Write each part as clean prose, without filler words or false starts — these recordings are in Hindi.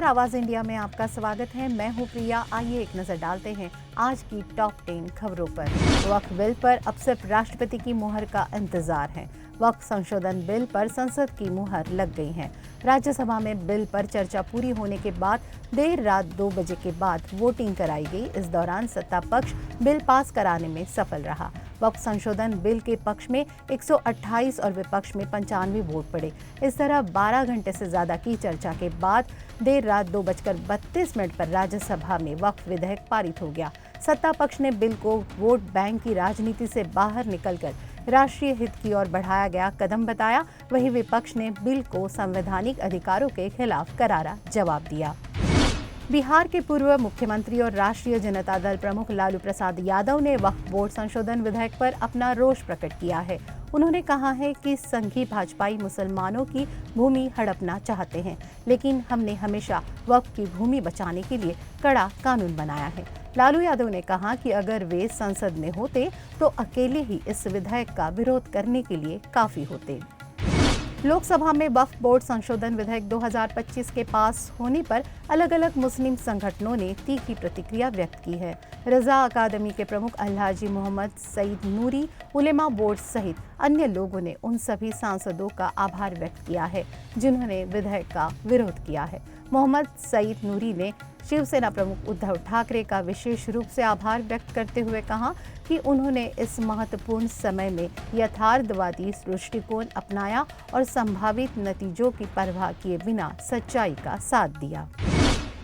आवाज इंडिया में आपका स्वागत है। मैं हूं प्रिया। आइए एक नजर डालते हैं आज की टॉप 10 खबरों पर। वक्फ बिल पर अब सिर्फ राष्ट्रपति की मुहर का इंतजार है। वक्फ संशोधन बिल पर संसद की मुहर लग गई है। राज्यसभा में बिल पर चर्चा पूरी होने के बाद देर रात 2 बजे के बाद वोटिंग कराई गई। इस दौरान सत्ता पक्ष बिल पास कराने में सफल रहा। वक्फ संशोधन बिल के पक्ष में 128 और विपक्ष में 95 वोट पड़े। इस तरह 12 घंटे से ज्यादा की चर्चा के बाद देर रात 2:32 पर राज्यसभा में वक्फ विधेयक पारित हो गया। सत्ता पक्ष ने बिल को वोट बैंक की राजनीति से बाहर निकलकर राष्ट्रीय हित की ओर बढ़ाया गया कदम बताया। वहीं विपक्ष ने बिल को संवैधानिक अधिकारों के खिलाफ करारा जवाब दिया। बिहार के पूर्व मुख्यमंत्री और राष्ट्रीय जनता दल प्रमुख लालू प्रसाद यादव ने वक्फ बोर्ड संशोधन विधेयक पर अपना रोष प्रकट किया है। उन्होंने कहा है कि संघी भाजपाई मुसलमानों की भूमि हड़पना चाहते हैं, लेकिन हमने हमेशा वक्फ की भूमि बचाने के लिए कड़ा कानून बनाया है। लालू यादव ने कहा कि अगर वे संसद में होते तो अकेले ही इस विधेयक का विरोध करने के लिए काफी होते। लोकसभा में वक्फ बोर्ड संशोधन विधेयक 2025 के पास होने पर अलग अलग मुस्लिम संगठनों ने तीखी प्रतिक्रिया व्यक्त की है। रजा अकादमी के प्रमुख अलहाजी मोहम्मद सईद नूरी, उलेमा बोर्ड सहित अन्य लोगों ने उन सभी सांसदों का आभार व्यक्त किया है जिन्होंने विधेयक का विरोध किया है। मोहम्मद सईद नूरी ने शिवसेना प्रमुख उद्धव ठाकरे का विशेष रूप से आभार व्यक्त करते हुए कहा कि उन्होंने इस महत्वपूर्ण समय में यथार्थवादी दृष्टिकोण अपनाया और संभावित नतीजों की परवाह किए बिना सच्चाई का साथ दिया।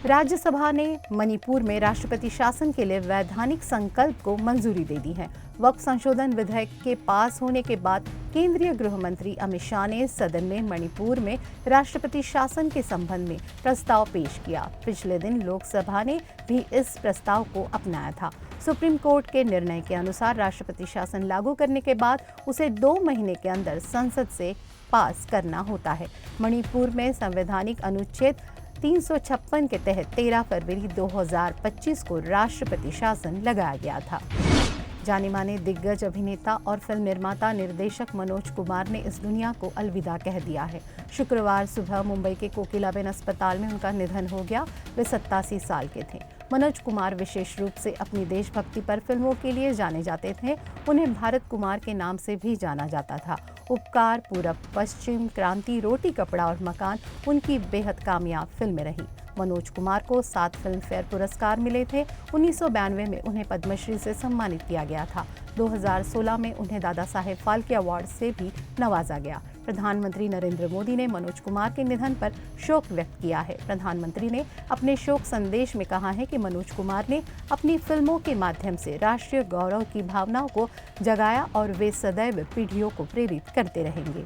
राज्यसभा ने मणिपुर में राष्ट्रपति शासन के लिए वैधानिक संकल्प को मंजूरी दे दी है। वक्फ संशोधन विधेयक के पास होने के बाद केंद्रीय गृह मंत्री अमित शाह ने सदन में मणिपुर में राष्ट्रपति शासन के संबंध में प्रस्ताव पेश किया। पिछले दिन लोकसभा ने भी इस प्रस्ताव को अपनाया था। सुप्रीम कोर्ट के निर्णय के अनुसार राष्ट्रपति शासन लागू करने के बाद उसे 2 महीने के अंदर संसद से पास करना होता है। मणिपुर में संवैधानिक अनुच्छेद 356 के तहत 13 फरवरी 2025 को राष्ट्रपति शासन लगाया गया था। जाने माने दिग्गज अभिनेता और फिल्म निर्माता निर्देशक मनोज कुमार ने इस दुनिया को अलविदा कह दिया है। शुक्रवार सुबह मुंबई के कोकिलाबेन अस्पताल में उनका निधन हो गया। वे 87 साल के थे। मनोज कुमार विशेष रूप से अपनी देशभक्ति पर फिल्मों के लिए जाने जाते थे। उन्हें भारत कुमार के नाम से भी जाना जाता था। उपकार, पूरब पश्चिम, क्रांति, रोटी कपड़ा और मकान उनकी बेहद कामयाब फिल्में रही। मनोज कुमार को 7 फिल्म फेयर पुरस्कार मिले थे। 1992 में उन्हें पद्मश्री से सम्मानित किया गया था। 2016 में उन्हें दादा साहेब फाल्के अवार्ड से भी नवाजा गया। प्रधानमंत्री नरेंद्र मोदी ने मनोज कुमार के निधन पर शोक व्यक्त किया है। प्रधानमंत्री ने अपने शोक संदेश में कहा है कि मनोज कुमार ने अपनी फिल्मों के माध्यम से राष्ट्रीय गौरव की भावनाओं को जगाया और वे सदैव पीढ़ियों को प्रेरित करते रहेंगे।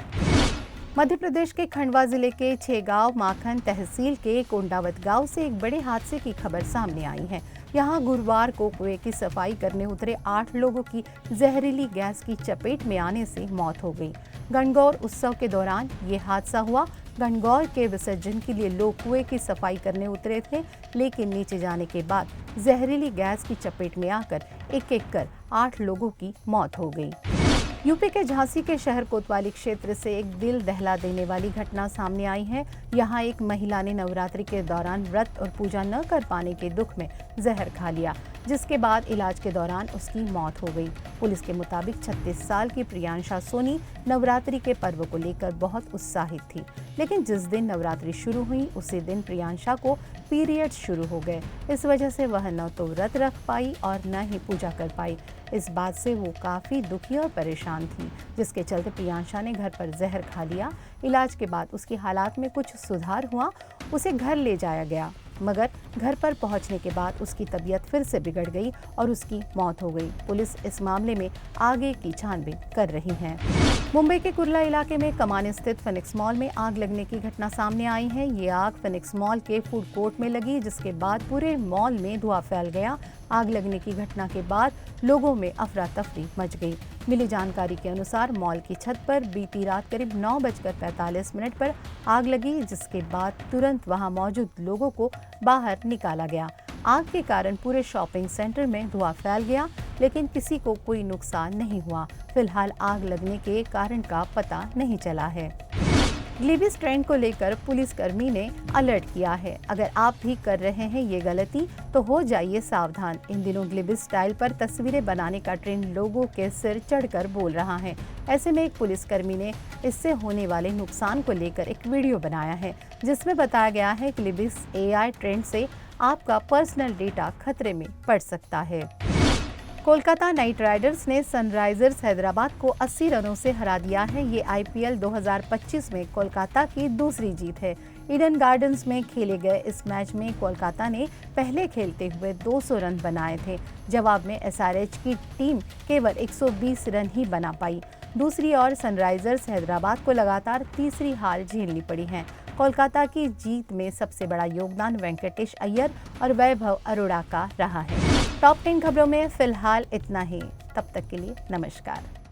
मध्य प्रदेश के खंडवा जिले के छेगांव माखन तहसील के कोंडावत गांव से एक बड़े हादसे की खबर सामने आई है। यहां गुरुवार को कुएं की सफाई करने उतरे 8 लोगों की जहरीली गैस की चपेट में आने से मौत हो गई। गणगौर उत्सव के दौरान ये हादसा हुआ। गणगौर के विसर्जन के लिए लोग कुएं की सफाई करने उतरे थे, लेकिन नीचे जाने के बाद जहरीली गैस की चपेट में आकर एक-एक कर 8 लोगों की मौत हो गई। यूपी के झांसी के शहर कोतवाली क्षेत्र से एक दिल दहला देने वाली घटना सामने आई है। यहाँ एक महिला ने नवरात्रि के दौरान व्रत और पूजा न कर पाने के दुख में जहर खा लिया, जिसके बाद इलाज के दौरान उसकी मौत हो गई। पुलिस के मुताबिक 36 साल की प्रियांशा सोनी नवरात्रि के पर्व को लेकर बहुत उत्साहित थी, लेकिन जिस दिन नवरात्रि शुरू हुई उसी दिन प्रियांशा को पीरियड शुरू हो गए। इस वजह से वह न तो व्रत रख पाई और न ही पूजा कर पाई। इस बात से वो काफ़ी दुखी और परेशान थी, जिसके चलते प्रियांशा ने घर पर जहर खा लिया। इलाज के बाद उसकी हालात में कुछ सुधार हुआ। उसे घर ले जाया गया, मगर घर पर पहुंचने के बाद उसकी तबीयत फिर से बिगड़ गई और उसकी मौत हो गई। पुलिस इस मामले में आगे की छानबीन कर रही है। मुंबई के कुर्ला इलाके में कमान स्थित फिनिक्स मॉल में आग लगने की घटना सामने आई है। ये आग फिनिक्स मॉल के फूड कोर्ट में लगी, जिसके बाद पूरे मॉल में धुआं फैल गया। आग लगने की घटना के बाद लोगों में अफरा तफरी मच गई। मिली जानकारी के अनुसार मॉल की छत पर बीती रात करीब 9:45 पर आग लगी, जिसके बाद तुरंत वहां मौजूद लोगों को बाहर निकाला गया। आग के कारण पूरे शॉपिंग सेंटर में धुआं फैल गया, लेकिन किसी को कोई नुकसान नहीं हुआ। फिलहाल आग लगने के कारण का पता नहीं चला है। ग्लिबिस ट्रेंड को लेकर पुलिसकर्मी ने अलर्ट किया है। अगर आप भी कर रहे हैं ये गलती तो हो जाइए सावधान। इन दिनों ग्लिबिस स्टाइल पर तस्वीरें बनाने का ट्रेंड लोगों के सिर चढ़कर बोल रहा है। ऐसे में एक पुलिसकर्मी ने इससे होने वाले नुकसान को लेकर एक वीडियो बनाया है, जिसमें बताया गया है कि ग्लिबिस AI ट्रेंड से आपका पर्सनल डेटा खतरे में पड़ सकता है। कोलकाता नाइट राइडर्स ने सनराइजर्स हैदराबाद को 80 रनों से हरा दिया है। ये IPL 2025 में कोलकाता की दूसरी जीत है। ईडन गार्डन्स में खेले गए इस मैच में कोलकाता ने पहले खेलते हुए 200 रन बनाए थे। जवाब में SRH की टीम केवल 120 रन ही बना पाई। दूसरी ओर सनराइजर्स हैदराबाद को लगातार तीसरी हार झेलनी पड़ी है। कोलकाता की जीत में सबसे बड़ा योगदान वेंकटेश अय्यर और वैभव अरोड़ा का रहा है। टॉप 10 खबरों में फिलहाल इतना ही। तब तक के लिए नमस्कार।